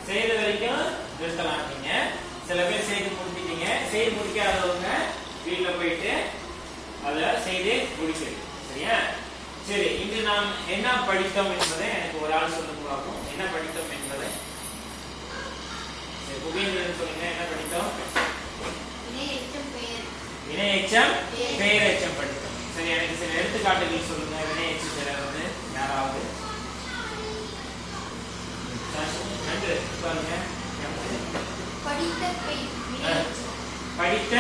செய்த வரைக்கும் நிறுத்தலாம். நீங்க சில பேர் செய்து முடிச்சிட்டீங்க, செய்து முடிக்காதவங்க வீட்டுல போயிட்டு அதை செய்து முடிச்சிரு. சரியா? சரி, இன்று நாம் என்ன படித்தோம் என்பதை எனக்கு ஒரு ஆள் சொல்ல போறாகும். என்ன படித்தோம் என்பதை புகேந்திரன் சொல்லுங்க. என்ன படித்தோம்? வினையெச்சம் பெயரெச்சம் படித்தோம். சரி, எனக்கு சில எடுத்துக்காட்டுகள் சொல்லுங்க. வினையெச்சம் வந்து யாராவது நன்று பாருங்க. படித்த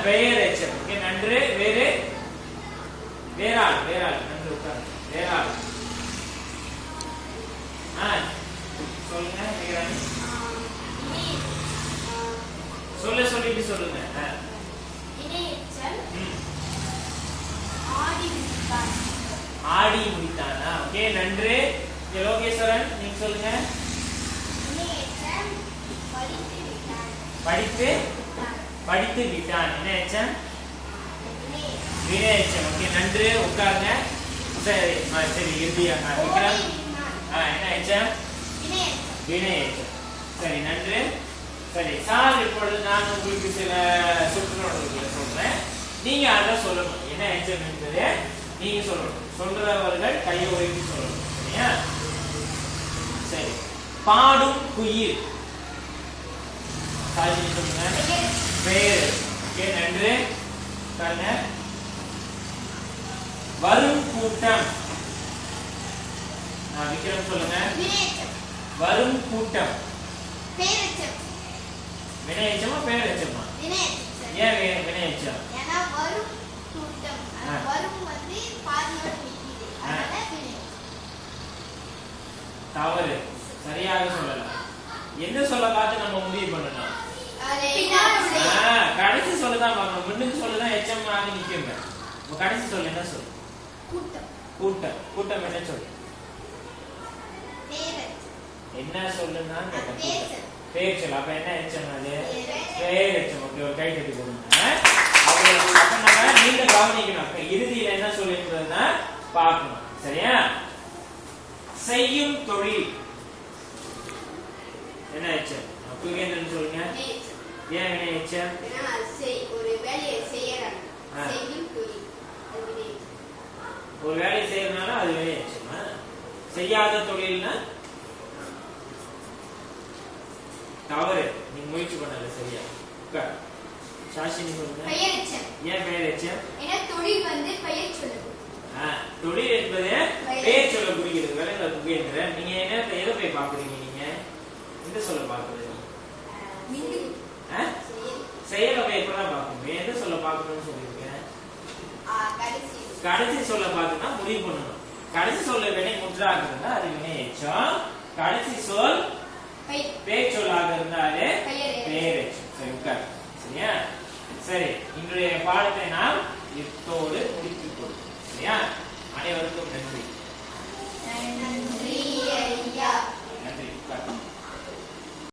பெயரெச்சம். ஓகே, நன்று. வேறு வேறாள். நன்று உட்கார்ந்து. வேறாள். சொல்லுங்க. சொல்லிட்டு சொல்லுங்க. ஆடி முடித்தானா? ஓகே, நன்று. லோகேஸ்வரன், நீங்க சொல்லுங்க. படித்து விட்டான். என்ன எச்சம்? வினையெச்சம். ஓகே, நன்று. உட்காருங்க. சரி, இறுதியா விக்ரம். என்ன எச்சம்? வினையெச்சம். சரி, நன்று. சரி, சார் இப்பொழுது நான் உங்களுக்கு சில சுற்றுலர்களை சொல்றேன். நீங்க அதை சொல்லணும். என்ன எச்சம் என்பது நீங்க சொல்லணும். சொல்றவர்கள் கையை உயர்த்தி சொல்லணும். சரியா? சரி, பாடும் குயில். சாஜி சொல்லுங்க. பெயர். ஓகே, நன்று. பாருங்க. வரும் கூட்டம். விக்ரம் சொல்லுங்க. வரும் கூட்டம். வினையெச்சமா பெயரெச்சமா? ஏன் வினையெச்சம்? ஏன்னா வரும் கூட்டம். வரும் வந்து பாதியோட நிக்குது. அதனால வினையெச்சம். தவறு. சரியாக சொல்லலாம். என்ன சொல்ல பார்த்து நம்ம முடிவு பண்ணணும்? கடைசி சொல்லதான் பார்க்கணும். முன்னுக்கு சொல்லதான் எச்சம் ஆகி நிக்குங்க. கடைசி சொல்ல என்ன சொல்லு? கூட்டம். கூட்டம் என்ன சொல்லு? என்ன சொல்லுன்னா பேர் சொல்லு. அப்ப என்ன எச்சம்? அது பேர் எச்சம். ஓகே, ஒரு கை தட்டி கொடுங்க. அப்ப நம்ம நீங்க கவனிக்கணும். இறுதியில என்ன சொல்லிருந்ததுன்னா பார்க்கணும். சரியா? செய்யும் தொழில். என்ன எச்சம்? புகேந்திரன் சொல்லுங்க. ஏன் வினை எச்சம்? ஒரு வேலையை செய்யறாங்க. ஒரு வேலை செய்யறதுனால அது வினை எச்சமா? செய்யாத தொழில்னா தவறு. நீங்க முயற்சி பண்ணல. சரியா? சாஷினி சொல்லுங்க. ஏன் பெயர் எச்சம்? தொழில் வந்து பெயர் சொல்லுது. தொழில் என்பது பெயர் சொல்ல குறிக்கிறது. வேலையில புகேந்திரன், நீங்க என்ன எதை போய் பாக்குறீங்க? நீங்க எந்த சொல்ல பாக்குறீங்க? செயல போய் எப்பதான் பார்க்கணும்? எந்த சொல்ல பார்க்கணும்னு சொல்லியிருக்கேன். கடைசி சொல்ல பார்க்கணும்னா முடிவு பண்ணணும். கடைசி சொல்ல வினை முற்றாக இருந்தா அது வினை எச்சம். கடைசி சொல் பெயர் சொல்லாக இருந்தாலே பெயர் எச்சம். சரி, உட்கார். சரியா? சரி, இன்றைய பாடத்தை நாம்